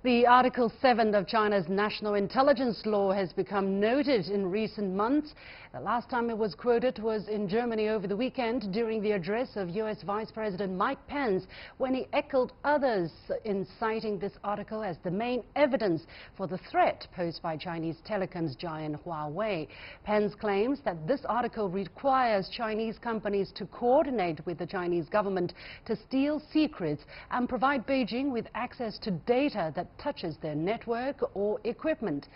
The Article 7 of China's national intelligence law has become noted in recent months. The last time it was quoted was in Germany over the weekend during the address of U.S. Vice President Mike Pence, when he echoed others in citing this article as the main evidence for the threat posed by Chinese telecoms giant Huawei. Pence claims that this article requires Chinese companies to coordinate with the Chinese government to steal secrets and provide Beijing with access to data that touches their network or equipment.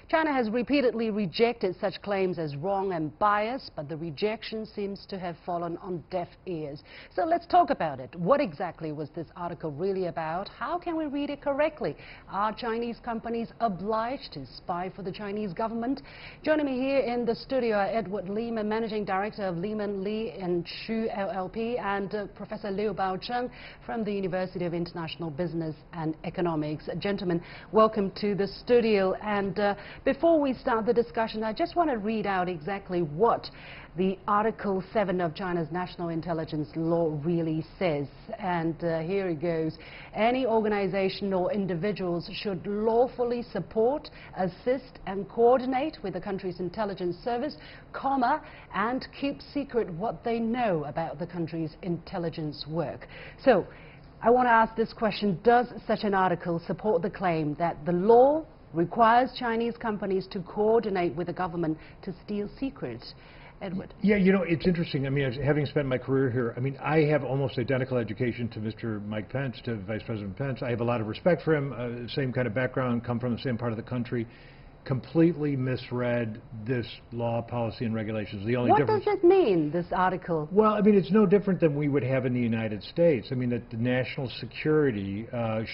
China has repeatedly rejected such claims as wrong and biased, but the rejection seems to have fallen on deaf ears. So let's talk about it. What exactly was this article really about? How can we read it correctly? Are Chinese companies obliged to spy for the Chinese government? Joining me here in the studio are Edward Lehman, Managing Director of Lehman, Lee & Chu LLP, and Professor Liu Baocheng from the University of International Business and Economics. Gentlemen, welcome to the studio. And before we start the discussion, I just want to read out exactly what the Article 7 of China's national intelligence law really says. And here it goes. Any organization or individuals should lawfully support, assist and coordinate with the country's intelligence service, and keep secret what they know about the country's intelligence work. So I want to ask this question: does such an article support the claim that the law requires Chinese companies to coordinate with the government to steal secrets? Edward. Yeah, you know, it's interesting. I mean, having spent my career here, I mean, I have almost identical education to Mr. Mike Pence, to Vice President Pence. I have a lot of respect for him, same kind of background, come from the same part of the country. Completely misread this law, policy, and regulations. The only difference. What does it mean, this article? Well, I mean, it's no different than we would have in the United States. I mean, that the national security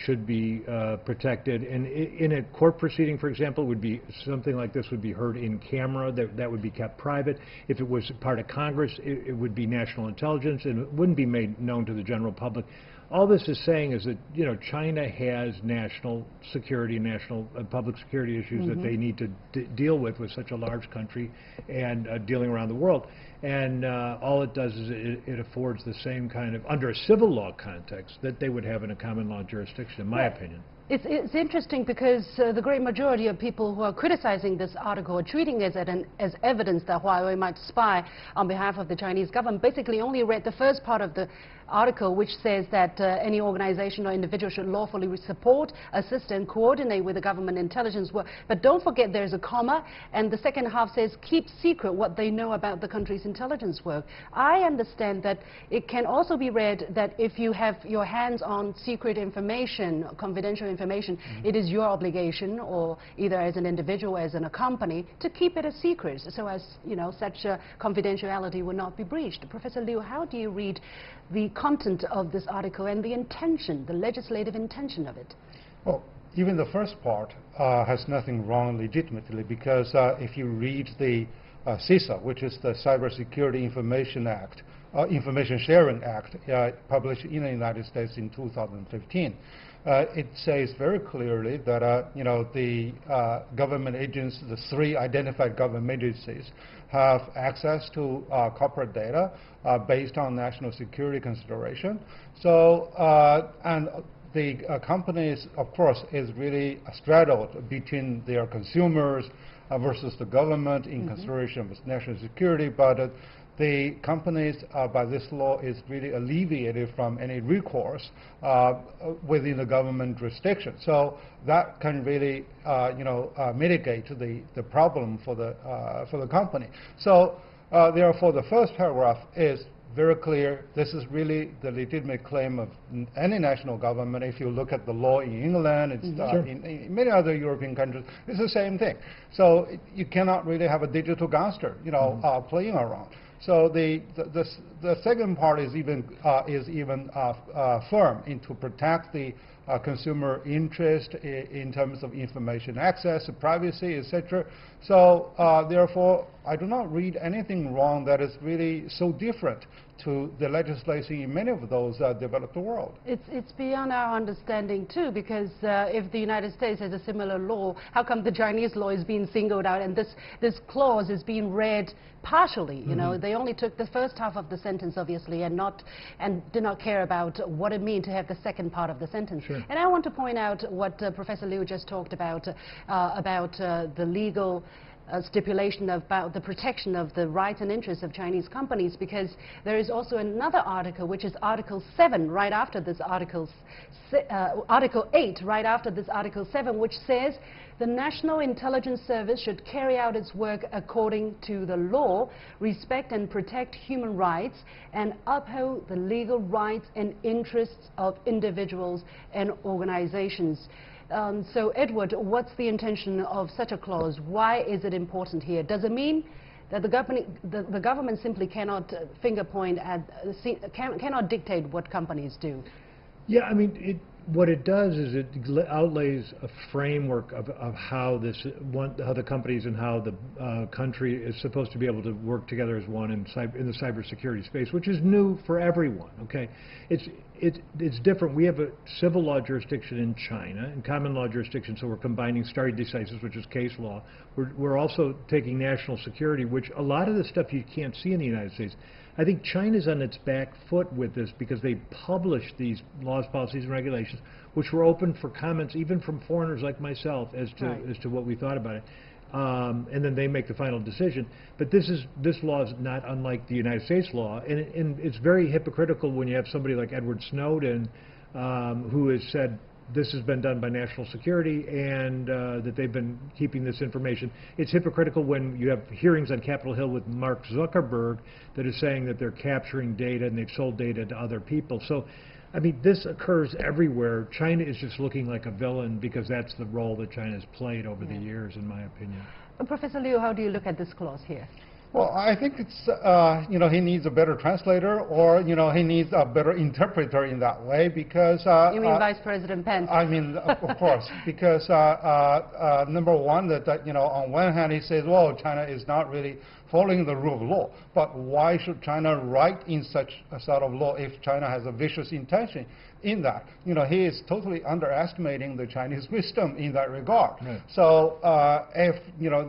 should be protected. And in a court proceeding, for example, would be something like this would be heard in camera. That would be kept private. If it was part of Congress, it would be national intelligence, and it wouldn't be made known to the general public. All this is saying is that, you know, China has national security, national public security issues that they need to deal with such a large country and dealing around the world. And all it does is it affords the same kind of, under a civil law context, that they would have in a common law jurisdiction, in my opinion. It's interesting because the great majority of people who are criticizing this article are treating it as evidence that Huawei might spy on behalf of the Chinese government basically only read the first part of the article, which says that any organization or individual should lawfully support, assist and coordinate with the government intelligence work. But don't forget there's a comma, and the second half says keep secret what they know about the country's intelligence work. I understand that it can also be read that if you have your hands on secret information, confidential information, it is your obligation, or either as an individual or as in a company, to keep it a secret so as, you know, such confidentiality will not be breached. Professor Liu, how do you read the content of this article and the intention, the legislative intention of it? Well, even the first part has nothing wrong legitimately, because if you read the CISA, which is the Cybersecurity Information Act, Information Sharing Act, published in the United States in 2015, it says very clearly that you know, the government agencies, the three identified government agencies, have access to corporate data based on national security consideration. So, and the companies, of course, is really straddled between their consumers versus the government in consideration of national security. But the companies, by this law, is really alleviated from any recourse within the government jurisdiction. So that can really, you know, mitigate the problem for the company. So therefore, the first paragraph is very clear. This is really the legitimate claim of any national government. If you look at the law in England, it's in many other European countries, it's the same thing. So you cannot really have a digital gangster, you know, playing around. So the second part is even firm to protect the consumer interest in terms of information access, privacy, etc. So therefore, I do not read anything wrong that is really so different to the legislation in many of those developed world. It's beyond our understanding too, because if the United States has a similar law, how come the Chinese law is being singled out and this clause is being read partially? You know, they only took the first half of the sentence, obviously, and did not care about what it means to have the second part of the sentence. Sure. Sure. And I want to point out what Professor Liu just talked about the legal stipulation about the protection of the rights and interests of Chinese companies, because there is also another article, which is Article 7, right after this Article 8, right after this Article 7, which says the National Intelligence Service should carry out its work according to the law, respect and protect human rights, and uphold the legal rights and interests of individuals and organizations. So, Edward, what's the intention of such a clause? Why is it important here? Does it mean that the government simply cannot finger point at, cannot dictate what companies do? Yeah, I mean, what it does is it outlays a framework of how how the companies and how the country is supposed to be able to work together as one in the cybersecurity space, which is new for everyone. Okay, it's different. We have a civil law jurisdiction in China and common law jurisdiction, so we're combining stare decisis, which is case law. We're also taking national security, which a lot of the stuff you can't see in the United States. I think China's on its back foot with this because they published these laws, policies, and regulations, which were open for comments even from foreigners like myself as to what we thought about it. And then they make the final decision. But this law is not unlike the United States law, and it's very hypocritical when you have somebody like Edward Snowden who has said this has been done by national security and that they've been keeping this information. It's hypocritical when you have hearings on Capitol Hill with Mark Zuckerberg that is saying that they're capturing data and they've sold data to other people. So, I mean, this occurs everywhere. China is just looking like a villain because that's the role that China has played over the years, in my opinion. Professor Liu, how do you look at this clause here? Well, I think it's, he needs a better translator, or, he needs a better interpreter in that way, because... you mean Vice President Pence? I mean, of course, because, number one, that, on one hand he says, well, China is not really following the rule of law, but why should China write in such a sort of law if China has a vicious intention in that? He is totally underestimating the Chinese wisdom in that regard. Right. So if,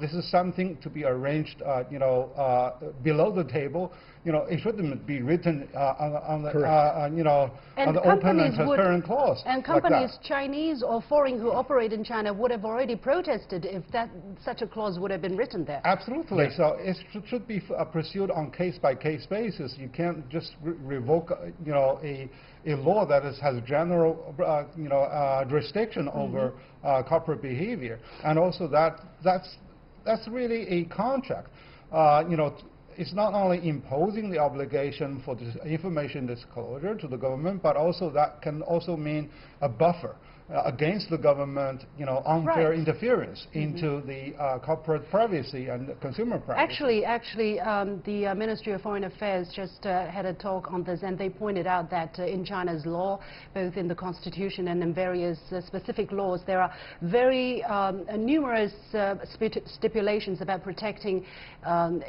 this is something to be arranged, below the table, it shouldn't be written on the, on the open and transparent clause. And companies, like Chinese or foreign, who operate in China would have already protested if such a clause would have been written there. Absolutely. Yeah. So it should be pursued on case-by-case basis. You can't just revoke, a law that has general, jurisdiction over corporate behavior, and also that's really a contract. It's not only imposing the obligation for this information disclosure to the government, but also that can also mean a buffer against the government, unfair interference into the corporate privacy and consumer privacy. Actually, the Ministry of Foreign Affairs just had a talk on this, and they pointed out that in China's law, both in the Constitution and in various specific laws, there are very numerous stipulations about protecting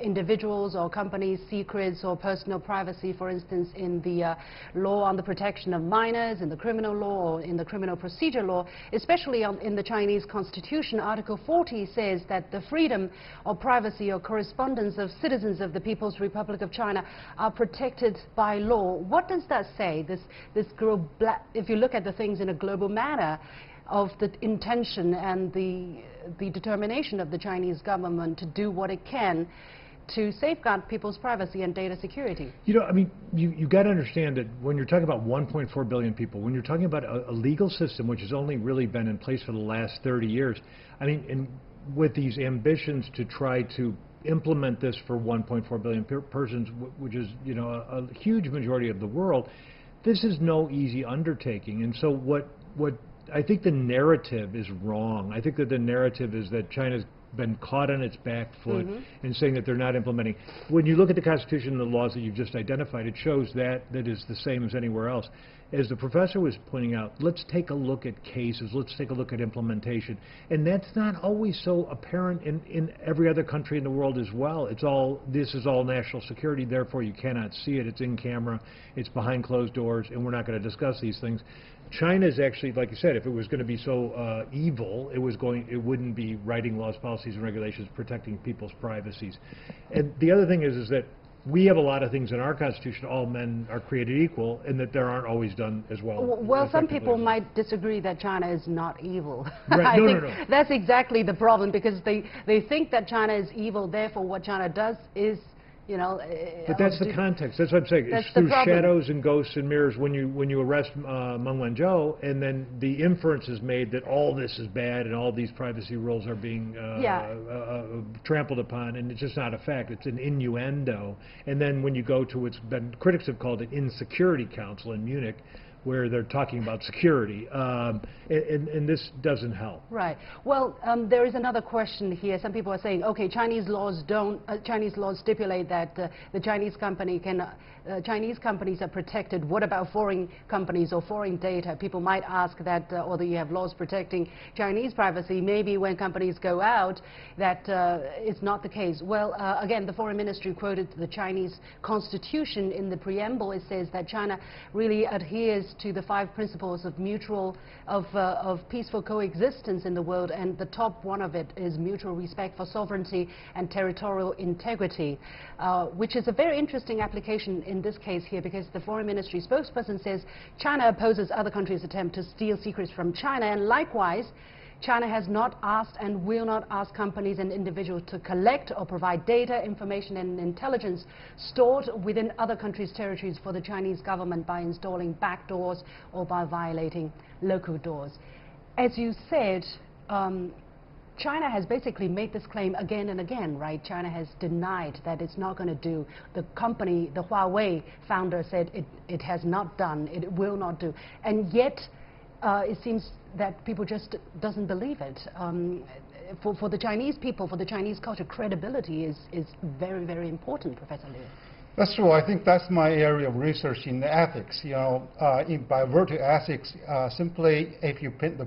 individuals or companies' secrets or personal privacy. For instance, in the law on the protection of minors, in the criminal law, or in the criminal procedure law, especially in the Chinese Constitution, Article 40 says that the freedom of privacy or correspondence of citizens of the People's Republic of China are protected by law. What does that say? If you look at the things in a global manner, of the intention and the determination of the Chinese government to do what it can to safeguard people's privacy and data security. I mean, you got to understand that when you're talking about 1.4 billion people, when you're talking about a legal system which has only really been in place for the last 30 years, I mean, and with these ambitions to try to implement this for 1.4 billion persons, which is, a huge majority of the world, this is no easy undertaking. And so what I think the narrative is wrong. I think that the narrative is that China's been caught on its back foot in saying that they're not implementing. When you look at the Constitution and the laws that you've just identified, it shows that is the same as anywhere else. As the professor was pointing out, let's take a look at cases, let's take a look at implementation. And that's not always so apparent in every other country in the world as well. This is all national security, therefore you cannot see it. It's in camera, it's behind closed doors, and we're not going to discuss these things. China is actually, like you said, if it was going to be so evil, it wouldn't be writing laws, policies, and regulations protecting people's privacies. And the other thing is that we have a lot of things in our Constitution, all men are created equal, and that there aren't always done as well. Well, some people might disagree that China is not evil. Right. I No, think no, no. that's exactly the problem, because they think that China is evil, therefore what China does is, you know... But that's the context. That's what I'm saying. That's it's the through problem. shadows and ghosts and mirrors when you arrest Meng Wanzhou, and then the inference is made that all this is bad and all these privacy rules are being trampled upon, and it's just not a fact. It's an innuendo. And then when you go to what's been, critics have called it Insecurity Council in Munich, where they're talking about security, and this doesn't help. Right. Well, there is another question here. Some people are saying, okay, Chinese laws stipulate that the Chinese companies are protected. What about foreign companies or foreign data? People might ask that, although you have laws protecting Chinese privacy, maybe when companies go out, that it's not the case. Well, again, the Foreign Ministry quoted the Chinese Constitution. In the preamble, it says that China really adheres to the 5 principles of peaceful coexistence in the world, and the top one of it is mutual respect for sovereignty and territorial integrity, which is a very interesting application in this case here, because the Foreign Ministry spokesperson says China opposes other countries' attempt to steal secrets from China, and likewise China has not asked and will not ask companies and individuals to collect or provide data, information and intelligence stored within other countries' territories for the Chinese government by installing backdoors or by violating local doors. As you said, China has basically made this claim again and again, right? China has denied that it's not going to do. The company, the Huawei founder said it has not done, it will not do. And yet, it seems that people just doesn't believe it. For the Chinese people, for the Chinese culture, credibility is very, very important, Professor Liu. That's true. I think that's my area of research in ethics. You know, by virtue of ethics, simply if you paint the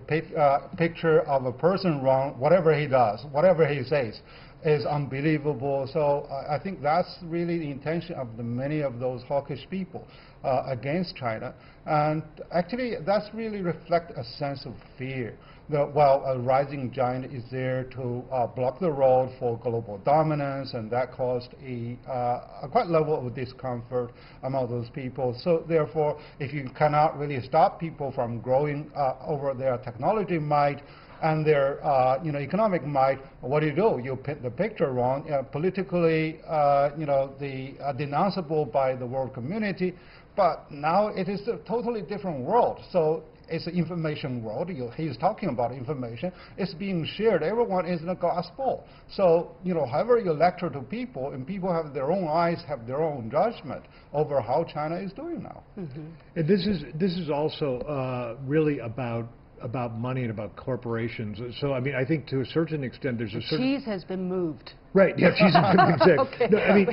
picture of a person wrong, whatever he does, whatever he says, is unbelievable. So I think that's really the intention of many of those hawkish people against China. And actually, that's really reflect a sense of fear. While a rising giant is there to block the road for global dominance, and that caused a quite level of discomfort among those people. So therefore, if you cannot really stop people from growing over their technology might and their economic might, what do? You paint the picture wrong, politically denounceable by the world community. But now it is a totally different world. So it's an information world. He's talking about information. It's being shared. Everyone is in the gospel. So, however you lecture to people, and people have their own eyes, have their own judgment over how China is doing now. Mm-hmm. And this is also really about money and about corporations. So, I mean, I think to a certain extent there's a certain... Cheese has been moved. Right, yeah, cheese has been moved. Okay. No, I mean,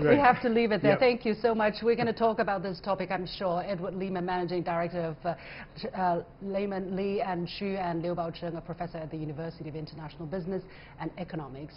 we have to leave it there. Yeah. Thank you so much. We're going to talk about this topic, I'm sure. Edward Lehman, Managing Director of Lehman, Lee and Xu, and Liu Baocheng, a professor at the University of International Business and Economics.